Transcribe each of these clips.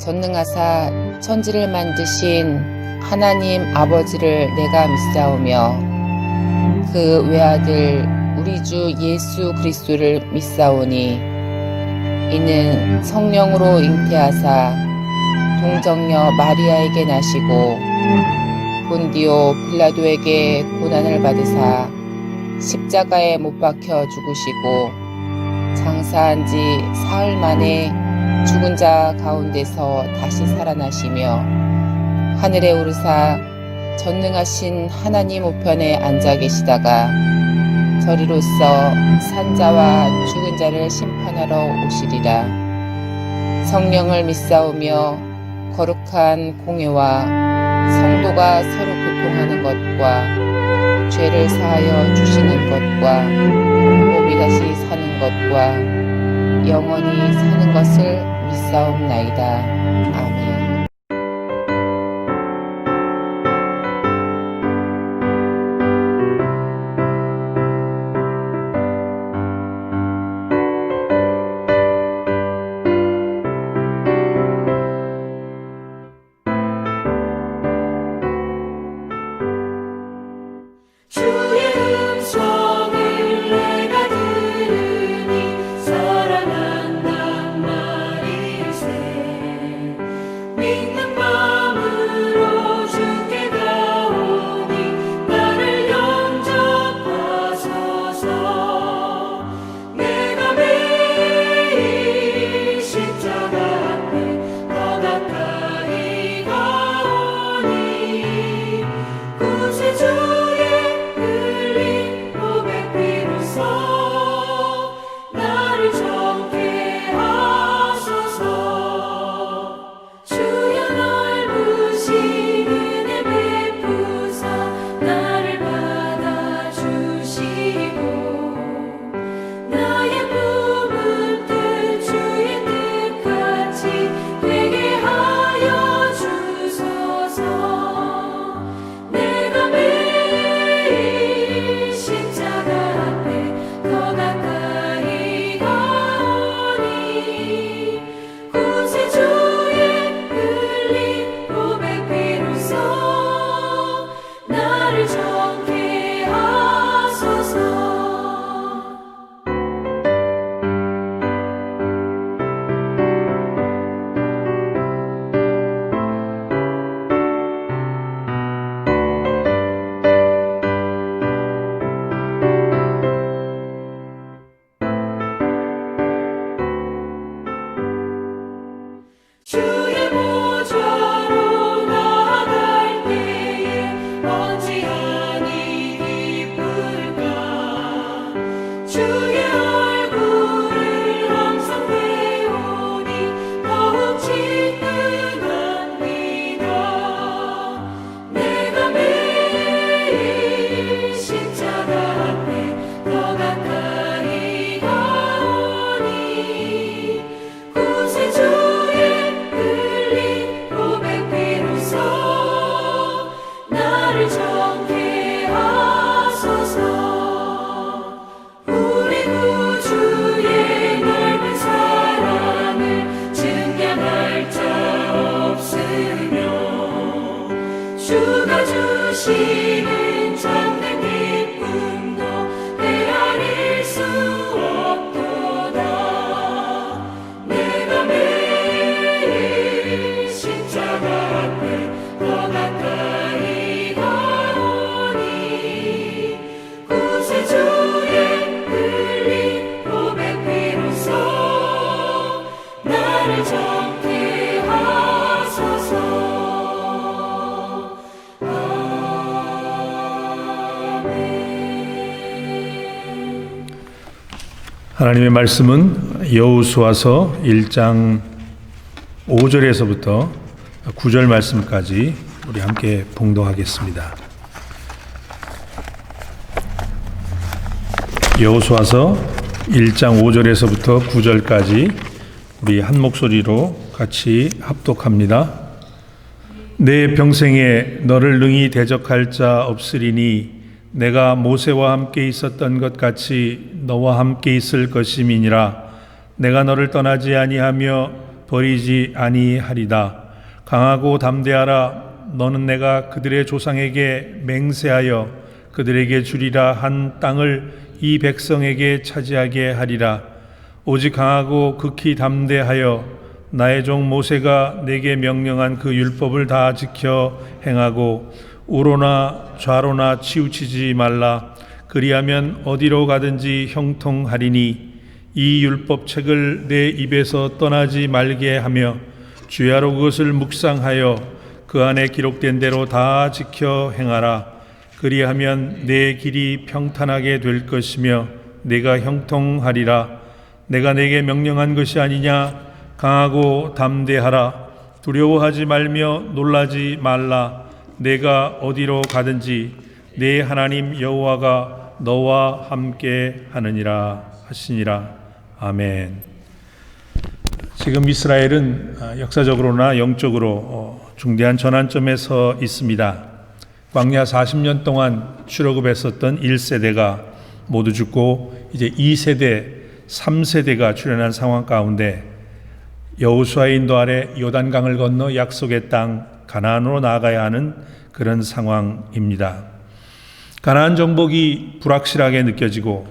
전능하사 천지를 만드신 하나님 아버지를 내가 믿사오며 그 외아들 우리 주 예수 그리스도를 믿사오니 이는 성령으로 잉태하사 동정녀 마리아에게 나시고 본디오 빌라도에게 고난을 받으사 십자가에 못 박혀 죽으시고 장사한 지 사흘 만에 죽은 자 가운데서 다시 살아나시며 하늘에 오르사 전능하신 하나님 우편에 앉아 계시다가 저리로서 산자와 죽은 자를 심판하러 오시리라. 성령을 믿사오며 거룩한 공회와 성도가 서로 교통하는 것과 죄를 사하여 주시는 것과 몸이 다시 사는 것과 영원히 사는 것을 믿사옵나이다. 아멘. 주가 주시는 참된 기쁨도 헤아릴 수 없도다. 내가 매일 십자가 앞에 더 가까이 가오니 구세주의 흘린 고백 비로소 나를 정케 하소서. 하나님의 말씀은 여호수아서 1장 5절에서부터 9절 말씀까지 우리 함께 봉독하겠습니다. 여호수아서 1장 5절에서부터 9절까지 우리 한 목소리로 같이 합독합니다. 내 평생에 너를 능히 대적할 자 없으리니 내가 모세와 함께 있었던 것 같이 너와 함께 있을 것임이니라. 내가 너를 떠나지 아니하며 버리지 아니하리다. 강하고 담대하라. 너는 내가 그들의 조상에게 맹세하여 그들에게 주리라 한 땅을 이 백성에게 차지하게 하리라. 오직 강하고 극히 담대하여 나의 종 모세가 내게 명령한 그 율법을 다 지켜 행하고 우로나 좌로나 치우치지 말라. 그리하면 어디로 가든지 형통하리니 이 율법책을 내 입에서 떠나지 말게 하며 주야로 그것을 묵상하여 그 안에 기록된 대로 다 지켜 행하라. 그리하면 내 길이 평탄하게 될 것이며 내가 형통하리라. 내가 내게 명령한 것이 아니냐. 강하고 담대하라. 두려워하지 말며 놀라지 말라. 내가 어디로 가든지 내 하나님 여호와가 너와 함께 하느니라 하시니라. 아멘. 지금 이스라엘은 역사적으로나 영적으로 중대한 전환점에 서 있습니다. 광야 40년 동안 출애굽했었던 1세대가 모두 죽고 이제 2세대, 3세대가 출현한 상황 가운데 여호수아의 인도 아래 요단강을 건너 약속의 땅 가나안으로 나아가야 하는 그런 상황입니다. 가나안 정복이 불확실하게 느껴지고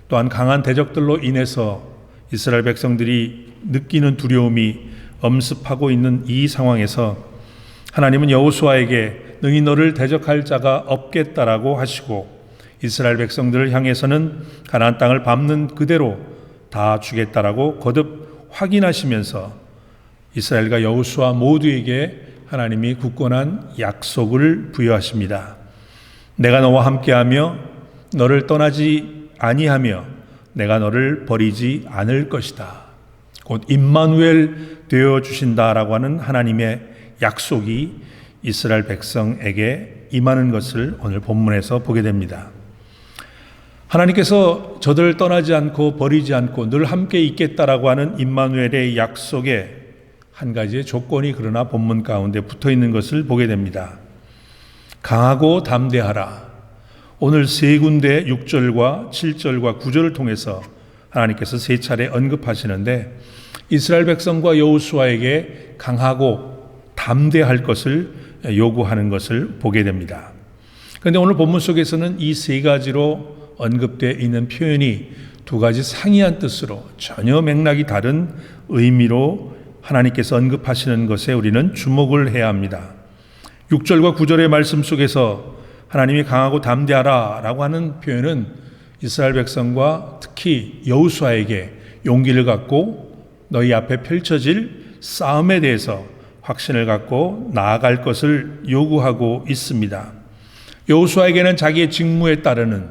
또한 강한 대적들로 인해서 이스라엘 백성들이 느끼는 두려움이 엄습하고 있는 이 상황에서 하나님은 여호수아에게 능히 너를 대적할 자가 없겠다라고 하시고 이스라엘 백성들을 향해서는 가나안 땅을 밟는 그대로 다 주겠다라고 거듭 확인하시면서 이스라엘과 여호수아 모두에게 하나님이 굳건한 약속을 부여하십니다. 내가 너와 함께하며 너를 떠나지 아니하며 내가 너를 버리지 않을 것이다. 곧 임마누엘 되어 주신다라고 하는 하나님의 약속이 이스라엘 백성에게 임하는 것을 오늘 본문에서 보게 됩니다. 하나님께서 저들을 떠나지 않고 버리지 않고 늘 함께 있겠다라고 하는 임마누엘의 약속에 한 가지의 조건이 그러나 본문 가운데 붙어 있는 것을 보게 됩니다. 강하고 담대하라. 오늘 세 군데 6절과 7절과 9절을 통해서 하나님께서 세 차례 언급하시는데 이스라엘 백성과 여호수아에게 강하고 담대할 것을 요구하는 것을 보게 됩니다. 그런데 오늘 본문 속에서는 이 세 가지로 언급되어 있는 표현이 두 가지 상이한 뜻으로 전혀 맥락이 다른 의미로 하나님께서 언급하시는 것에 우리는 주목을 해야 합니다. 6절과 9절의 말씀 속에서 하나님이 강하고 담대하라 라고 하는 표현은 이스라엘 백성과 특히 여호수아에게 용기를 갖고 너희 앞에 펼쳐질 싸움에 대해서 확신을 갖고 나아갈 것을 요구하고 있습니다. 여호수아에게는 자기의 직무에 따르는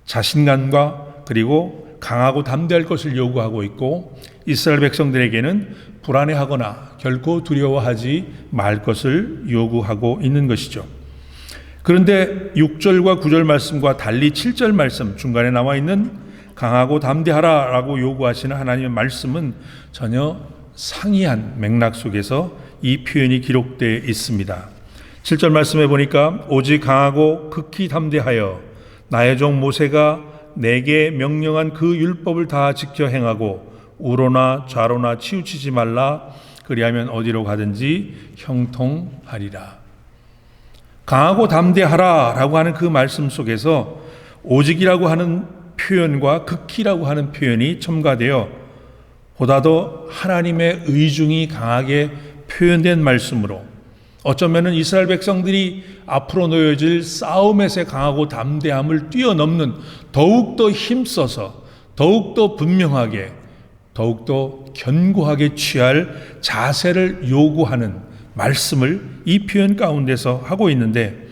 자신감과 그리고 강하고 담대할 것을 요구하고 있고 이스라엘 백성들에게는 불안해하거나 결코 두려워하지 말 것을 요구하고 있는 것이죠. 그런데 6절과 9절 말씀과 달리 7절 말씀 중간에 나와 있는 강하고 담대하라 라고 요구하시는 하나님의 말씀은 전혀 상이한 맥락 속에서 이 표현이 기록되어 있습니다. 7절 말씀에 보니까 오직 강하고 극히 담대하여 나의 종 모세가 내게 명령한 그 율법을 다 지켜 행하고 우로나 좌로나 치우치지 말라. 그리하면 어디로 가든지 형통하리라. 강하고 담대하라 라고 하는 그 말씀 속에서 오직이라고 하는 표현과 극히라고 하는 표현이 첨가되어 보다 더 하나님의 의중이 강하게 표현된 말씀으로 어쩌면 이스라엘 백성들이 앞으로 놓여질 싸움에서 강하고 담대함을 뛰어넘는 더욱더 힘써서 더욱더 분명하게 더욱더 견고하게 취할 자세를 요구하는 말씀을 이 표현 가운데서 하고 있는데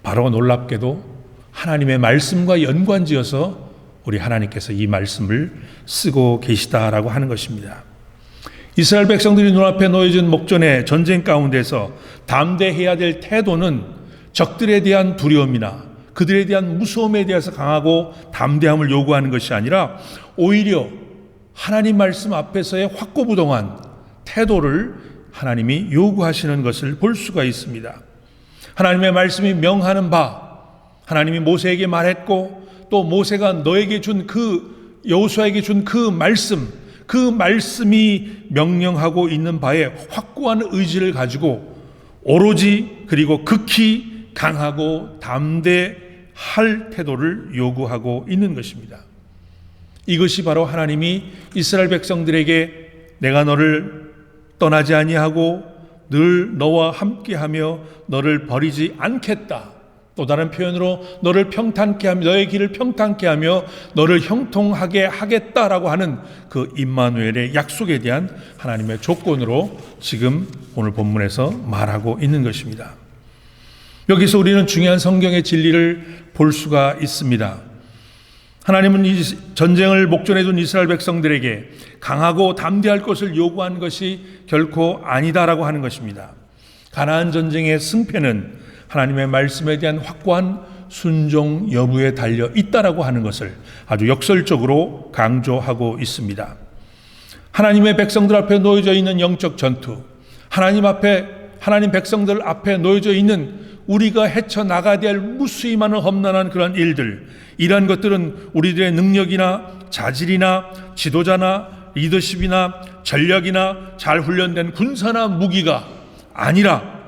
바로 놀랍게도 하나님의 말씀과 연관지어서 우리 하나님께서 이 말씀을 쓰고 계시다라고 하는 것입니다. 이스라엘 백성들이 눈앞에 놓여진 목전의 전쟁 가운데서 담대해야 될 태도는 적들에 대한 두려움이나 그들에 대한 무서움에 대해서 강하고 담대함을 요구하는 것이 아니라 오히려 하나님 말씀 앞에서의 확고부동한 태도를 하나님이 요구하시는 것을 볼 수가 있습니다. 하나님의 말씀이 명하는 바 하나님이 모세에게 말했고 또 모세가 너에게 준 그 여호수아에게 준 그 말씀 그 말씀이 명령하고 있는 바에 확고한 의지를 가지고 오로지 그리고 극히 강하고 담대할 태도를 요구하고 있는 것입니다. 이것이 바로 하나님이 이스라엘 백성들에게 내가 너를 떠나지 아니하고 늘 너와 함께하며 너를 버리지 않겠다. 또 다른 표현으로 너를 평탄케 하며 너의 길을 평탄케 하며 너를 형통하게 하겠다라고 하는 그 임마누엘의 약속에 대한 하나님의 조건으로 지금 오늘 본문에서 말하고 있는 것입니다. 여기서 우리는 중요한 성경의 진리를 볼 수가 있습니다. 하나님은 이 전쟁을 목전에 둔 이스라엘 백성들에게 강하고 담대할 것을 요구한 것이 결코 아니다라고 하는 것입니다. 가나안 전쟁의 승패는 하나님의 말씀에 대한 확고한 순종 여부에 달려 있다라고 하는 것을 아주 역설적으로 강조하고 있습니다. 하나님의 백성들 앞에 놓여져 있는 영적 전투, 하나님 백성들 앞에 놓여져 있는 우리가 헤쳐나가야 될 무수히 많은 험난한 그런 일들, 이러한 것들은 우리들의 능력이나 자질이나 지도자나 리더십이나 전략이나 잘 훈련된 군사나 무기가 아니라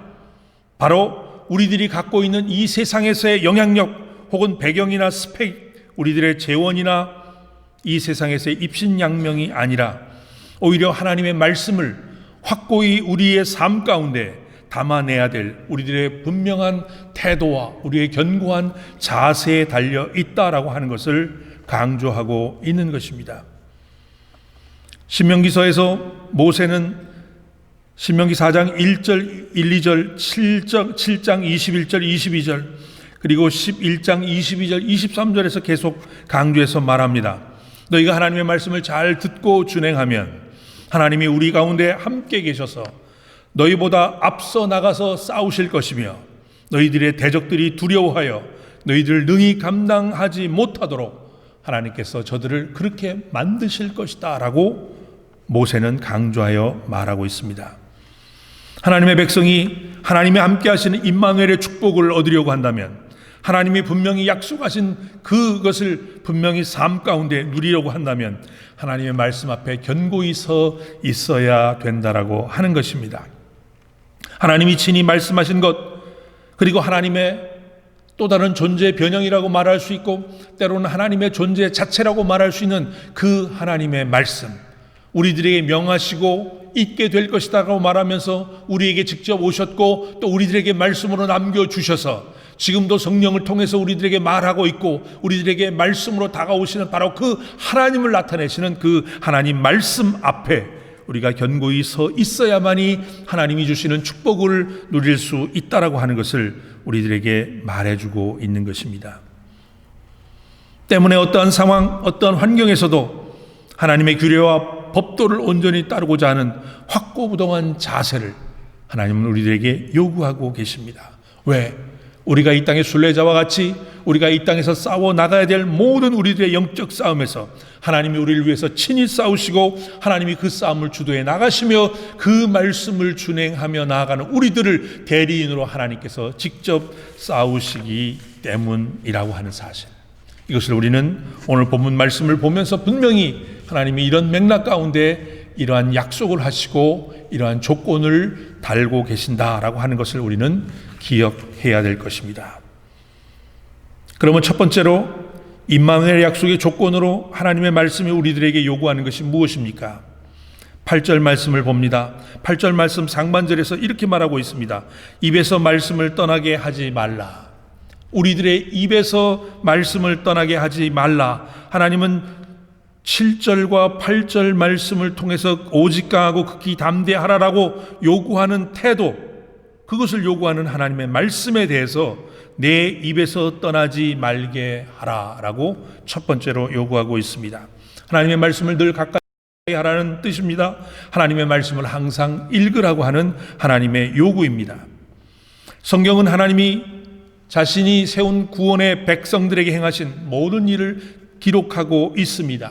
바로 우리들이 갖고 있는 이 세상에서의 영향력 혹은 배경이나 스펙, 우리들의 재원이나 이 세상에서의 입신양명이 아니라 오히려 하나님의 말씀을 확고히 우리의 삶 가운데 담아내야 될 우리들의 분명한 태도와 우리의 견고한 자세에 달려 있다라고 하는 것을 강조하고 있는 것입니다. 신명기서에서 모세는 신명기 4장 1절, 1, 2절, 7장 21절, 22절, 그리고 11장 22절, 23절에서 계속 강조해서 말합니다. 너희가 하나님의 말씀을 잘 듣고 준행하면 하나님이 우리 가운데 함께 계셔서 너희보다 앞서 나가서 싸우실 것이며 너희들의 대적들이 두려워하여 너희들을 능히 감당하지 못하도록 하나님께서 저들을 그렇게 만드실 것이다 라고 모세는 강조하여 말하고 있습니다. 하나님의 백성이 하나님이 함께 하시는 임마누엘의 축복을 얻으려고 한다면 하나님이 분명히 약속하신 그것을 분명히 삶 가운데 누리려고 한다면 하나님의 말씀 앞에 견고히 서 있어야 된다라고 하는 것입니다. 하나님이 친히 말씀하신 것, 그리고 하나님의 또 다른 존재의 변형이라고 말할 수 있고 때로는 하나님의 존재 자체라고 말할 수 있는 그 하나님의 말씀, 우리들에게 명하시고 있게 될 것이다라고 말하면서 우리에게 직접 오셨고 또 우리들에게 말씀으로 남겨주셔서 지금도 성령을 통해서 우리들에게 말하고 있고 우리들에게 말씀으로 다가오시는 바로 그 하나님을 나타내시는 그 하나님 말씀 앞에 우리가 견고히 서 있어야만이 하나님이 주시는 축복을 누릴 수 있다라고 하는 것을 우리들에게 말해주고 있는 것입니다. 때문에 어떠한 상황, 어떠한 환경에서도 하나님의 규례와 법도를 온전히 따르고자 하는 확고부동한 자세를 하나님은 우리들에게 요구하고 계십니다. 왜? 우리가 이 땅의 순례자와 같이 우리가 이 땅에서 싸워 나가야 될 모든 우리들의 영적 싸움에서 하나님이 우리를 위해서 친히 싸우시고 하나님이 그 싸움을 주도해 나가시며 그 말씀을 준행하며 나아가는 우리들을 대리인으로 하나님께서 직접 싸우시기 때문이라고 하는 사실, 이것을 우리는 오늘 본문 말씀을 보면서 분명히 하나님이 이런 맥락 가운데 이러한 약속을 하시고 이러한 조건을 달고 계신다라고 하는 것을 우리는 기억해야 될 것입니다. 그러면 첫 번째로 임마누엘의 약속의 조건으로 하나님의 말씀이 우리들에게 요구하는 것이 무엇입니까? 8절 말씀을 봅니다. 8절 말씀 상반절에서 이렇게 말하고 있습니다. 입에서 말씀을 떠나게 하지 말라. 우리들의 입에서 말씀을 떠나게 하지 말라. 하나님은 7절과 8절 말씀을 통해서 오직 강하고 극히 담대하라라고 요구하는 태도, 그것을 요구하는 하나님의 말씀에 대해서 내 입에서 떠나지 말게 하라라고 첫 번째로 요구하고 있습니다. 하나님의 말씀을 늘 가까이 하라는 뜻입니다. 하나님의 말씀을 항상 읽으라고 하는 하나님의 요구입니다. 성경은 하나님이 자신이 세운 구원의 백성들에게 행하신 모든 일을 기록하고 있습니다.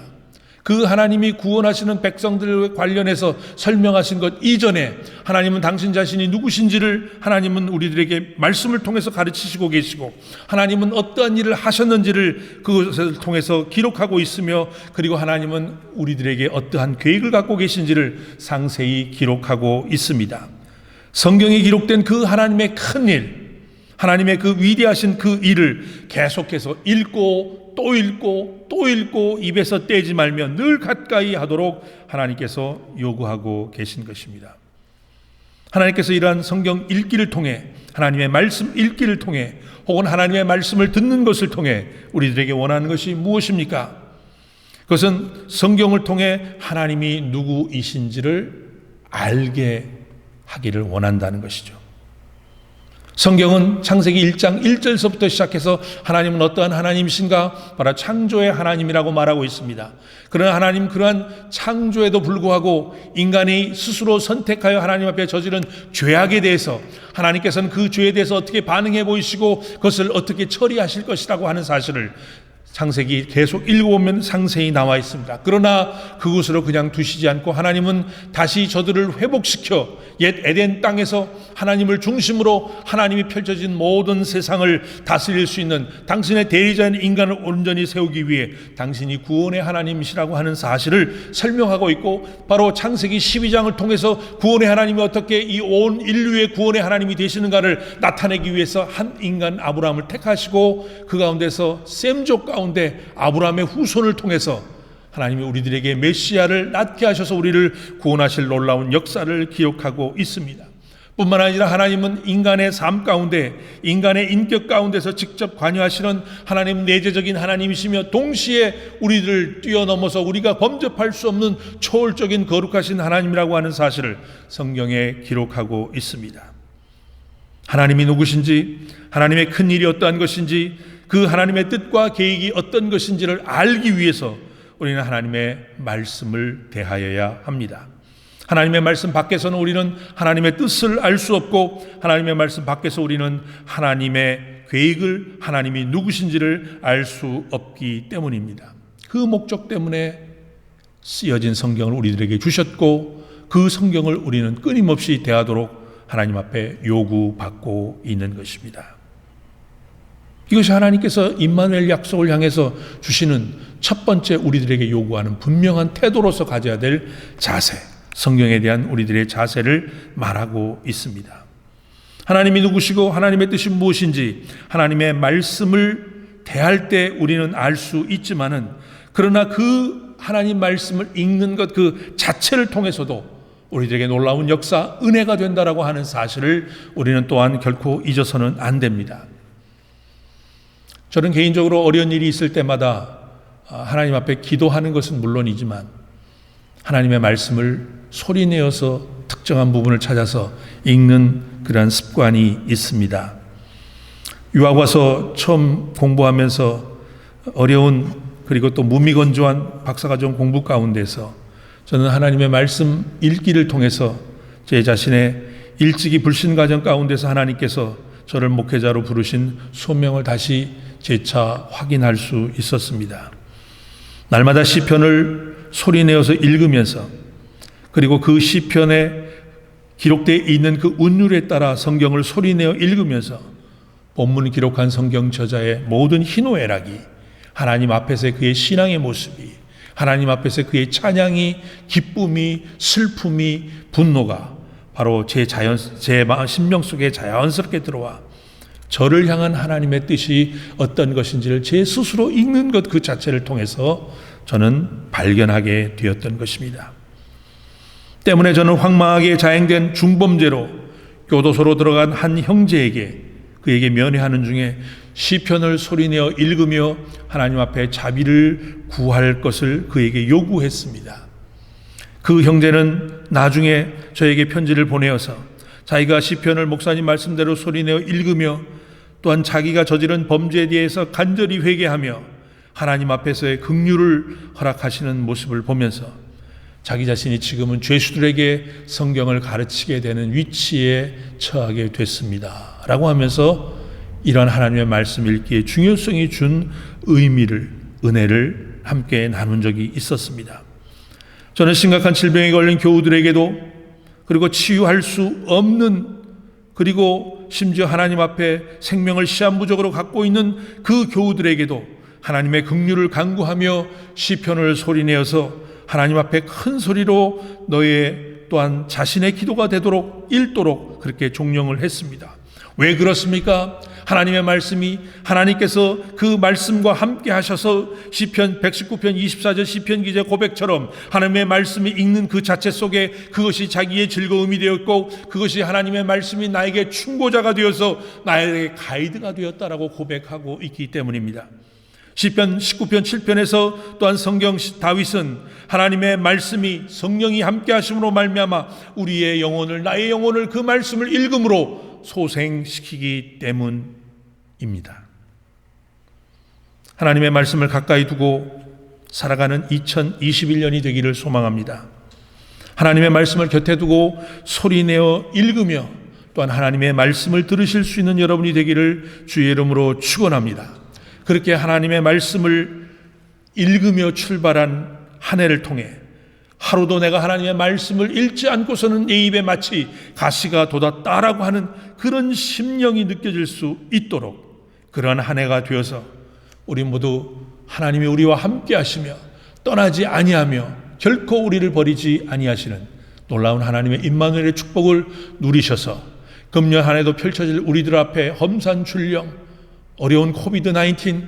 그 하나님이 구원하시는 백성들 관련해서 설명하신 것 이전에 하나님은 당신 자신이 누구신지를 하나님은 우리들에게 말씀을 통해서 가르치시고 계시고, 하나님은 어떠한 일을 하셨는지를 그것을 통해서 기록하고 있으며, 그리고 하나님은 우리들에게 어떠한 계획을 갖고 계신지를 상세히 기록하고 있습니다. 성경에 기록된 그 하나님의 큰 일, 하나님의 그 위대하신 그 일을 계속해서 읽고 또 읽고 또 읽고 입에서 떼지 말며 늘 가까이 하도록 하나님께서 요구하고 계신 것입니다. 하나님께서 이러한 성경 읽기를 통해, 하나님의 말씀 읽기를 통해, 혹은 하나님의 말씀을 듣는 것을 통해 우리들에게 원하는 것이 무엇입니까? 그것은 성경을 통해 하나님이 누구이신지를 알게 하기를 원한다는 것이죠. 성경은 창세기 1장 1절서부터 시작해서 하나님은 어떠한 하나님이신가? 바로 창조의 하나님이라고 말하고 있습니다. 그러나 하나님 그러한 창조에도 불구하고 인간이 스스로 선택하여 하나님 앞에 저지른 죄악에 대해서 하나님께서는 그 죄에 대해서 어떻게 반응해 보이시고 그것을 어떻게 처리하실 것이라고 하는 사실을 창세기 계속 읽어보면 상세히 나와 있습니다. 그러나 그곳으로 그냥 두시지 않고 하나님은 다시 저들을 회복시켜 옛 에덴 땅에서 하나님을 중심으로 하나님이 펼쳐진 모든 세상을 다스릴 수 있는 당신의 대리자인 인간을 온전히 세우기 위해 당신이 구원의 하나님이시라고 하는 사실을 설명하고 있고, 바로 창세기 12장을 통해서 구원의 하나님이 어떻게 이 온 인류의 구원의 하나님이 되시는가를 나타내기 위해서 한 인간 아브라함을 택하시고 그 가운데서 셈족 가운데 아브라함의 후손을 통해서 하나님이 우리들에게 메시아를 낳게 하셔서 우리를 구원하실 놀라운 역사를 기록하고 있습니다. 뿐만 아니라 하나님은 인간의 삶 가운데, 인간의 인격 가운데서 직접 관여하시는 하나님 내재적인 하나님이시며, 동시에 우리를 뛰어넘어서 우리가 범접할 수 없는 초월적인 거룩하신 하나님이라고 하는 사실을 성경에 기록하고 있습니다. 하나님이 누구신지, 하나님의 큰 일이 어떠한 것인지, 그 하나님의 뜻과 계획이 어떤 것인지를 알기 위해서 우리는 하나님의 말씀을 대하여야 합니다. 하나님의 말씀 밖에서는 우리는 하나님의 뜻을 알 수 없고, 하나님의 말씀 밖에서 우리는 하나님의 계획을, 하나님이 누구신지를 알 수 없기 때문입니다. 그 목적 때문에 쓰여진 성경을 우리들에게 주셨고, 그 성경을 우리는 끊임없이 대하도록 하나님 앞에 요구받고 있는 것입니다. 이것이 하나님께서 임마누엘 약속을 향해서 주시는 첫 번째 우리들에게 요구하는 분명한 태도로서 가져야 될 자세, 성경에 대한 우리들의 자세를 말하고 있습니다. 하나님이 누구시고 하나님의 뜻이 무엇인지 하나님의 말씀을 대할 때 우리는 알 수 있지만은, 그러나 그 하나님 말씀을 읽는 것 그 자체를 통해서도 우리들에게 놀라운 역사, 은혜가 된다라고 하는 사실을 우리는 또한 결코 잊어서는 안 됩니다. 저는 개인적으로 어려운 일이 있을 때마다 하나님 앞에 기도하는 것은 물론이지만 하나님의 말씀을 소리내어서 특정한 부분을 찾아서 읽는 그러한 습관이 있습니다. 유학 와서 처음 공부하면서 어려운, 그리고 또 무미건조한 박사과정 공부 가운데서 저는 하나님의 말씀 읽기를 통해서 제 자신의 일찍이 불신 과정 가운데서 하나님께서 저를 목회자로 부르신 소명을 다시 재차 확인할 수 있었습니다. 날마다 시편을 소리내어서 읽으면서, 그리고 그 시편에 기록되어 있는 그 운율에 따라 성경을 소리내어 읽으면서 본문을 기록한 성경 저자의 모든 희노애락이, 하나님 앞에서의 그의 신앙의 모습이, 하나님 앞에서의 그의 찬양이, 기쁨이, 슬픔이, 분노가 바로 제 심령 속에 자연스럽게 들어와 저를 향한 하나님의 뜻이 어떤 것인지를 제 스스로 읽는 것 그 자체를 통해서 저는 발견하게 되었던 것입니다. 때문에 저는 황망하게 자행된 중범죄로 교도소로 들어간 한 형제에게, 그에게 면회하는 중에 시편을 소리내어 읽으며 하나님 앞에 자비를 구할 것을 그에게 요구했습니다. 그 형제는 나중에 저에게 편지를 보내어서 자기가 시편을 목사님 말씀대로 소리내어 읽으며 또한 자기가 저지른 범죄에 대해서 간절히 회개하며 하나님 앞에서의 긍휼을 허락하시는 모습을 보면서 자기 자신이 지금은 죄수들에게 성경을 가르치게 되는 위치에 처하게 됐습니다 라고 하면서 이런 하나님의 말씀 읽기의 중요성이 준 의미를, 은혜를 함께 나눈 적이 있었습니다. 저는 심각한 질병에 걸린 교우들에게도, 그리고 치유할 수 없는, 그리고 심지어 하나님 앞에 생명을 시한부적으로 갖고 있는 그 교우들에게도 하나님의 긍휼을 간구하며 시편을 소리내어서 하나님 앞에 큰 소리로 너의 또한 자신의 기도가 되도록 읽도록 그렇게 종령을 했습니다. 왜 그렇습니까? 하나님의 말씀이, 하나님께서 그 말씀과 함께 하셔서 시편 119편 24절 시편 기자 고백처럼 하나님의 말씀이 읽는 그 자체 속에 그것이 자기의 즐거움이 되었고, 그것이 하나님의 말씀이 나에게 충고자가 되어서 나에게 가이드가 되었다라고 고백하고 있기 때문입니다. 시편 19편 7편에서 또한 성경 다윗은 하나님의 말씀이 성령이 함께 하심으로 말미암아 우리의 영혼을, 나의 영혼을 그 말씀을 읽음으로 소생시키기 때문입니다. 하나님의 말씀을 가까이 두고 살아가는 2021년이 되기를 소망합니다. 하나님의 말씀을 곁에 두고 소리내어 읽으며 또한 하나님의 말씀을 들으실 수 있는 여러분이 되기를 주의 이름으로 축원합니다. 그렇게 하나님의 말씀을 읽으며 출발한 한 해를 통해 하루도 내가 하나님의 말씀을 읽지 않고서는 내 입에 마치 가시가 돋았다라고 하는 그런 심령이 느껴질 수 있도록 그러한 한 해가 되어서 우리 모두 하나님이 우리와 함께 하시며 떠나지 아니하며 결코 우리를 버리지 아니하시는 놀라운 하나님의 임마누엘의 축복을 누리셔서 금년 한 해도 펼쳐질 우리들 앞에 험산 출령, 어려운 코비드-19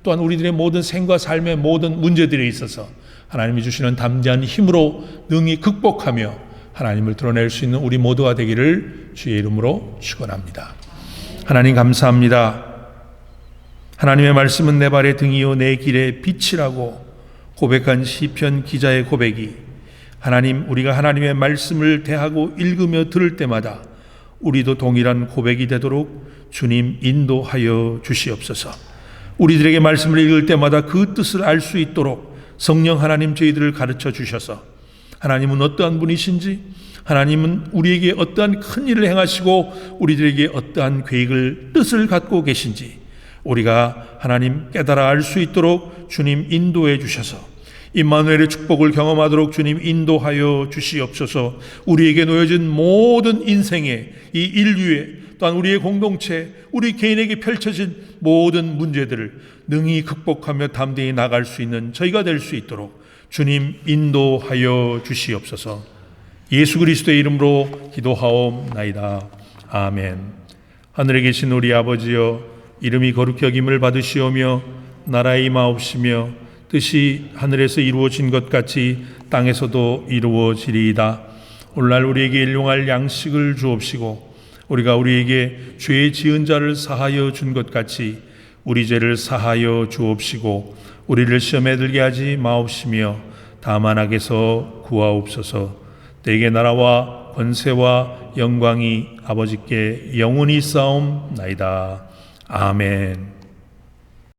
또한 우리들의 모든 생과 삶의 모든 문제들에 있어서 하나님이 주시는 담대한 힘으로 능히 극복하며 하나님을 드러낼 수 있는 우리 모두가 되기를 주의 이름으로 축원합니다. 하나님 감사합니다. 하나님의 말씀은 내 발의 등이요 내 길의 빛이라고 고백한 시편 기자의 고백이, 하나님, 우리가 하나님의 말씀을 대하고 읽으며 들을 때마다 우리도 동일한 고백이 되도록 주님 인도하여 주시옵소서. 우리들에게 말씀을 읽을 때마다 그 뜻을 알 수 있도록 성령 하나님 저희들을 가르쳐 주셔서 하나님은 어떠한 분이신지, 하나님은 우리에게 어떠한 큰 일을 행하시고 우리들에게 어떠한 계획을, 뜻을 갖고 계신지 우리가 하나님 깨달아 알 수 있도록 주님 인도해 주셔서 임마누엘의 축복을 경험하도록 주님 인도하여 주시옵소서. 우리에게 놓여진 모든 인생의 이 인류의 또한 우리의 공동체, 우리 개인에게 펼쳐진 모든 문제들을 능히 극복하며 담대히 나갈 수 있는 저희가 될 수 있도록 주님 인도하여 주시옵소서. 예수 그리스도의 이름으로 기도하옵나이다. 아멘. 하늘에 계신 우리 아버지여, 이름이 거룩히 여김을 받으시오며 나라의 임하옵시며 뜻이 하늘에서 이루어진 것 같이 땅에서도 이루어지리이다. 오늘날 우리에게 일용할 양식을 주옵시고 우리가 우리에게 죄 지은 자를 사하여 준 것 같이 우리 죄를 사하여 주옵시고 우리를 시험에 들게 하지 마옵시며 다만 악에서 구하옵소서. 내게 나라와 권세와 영광이 아버지께 영원히 싸움나이다. 아멘.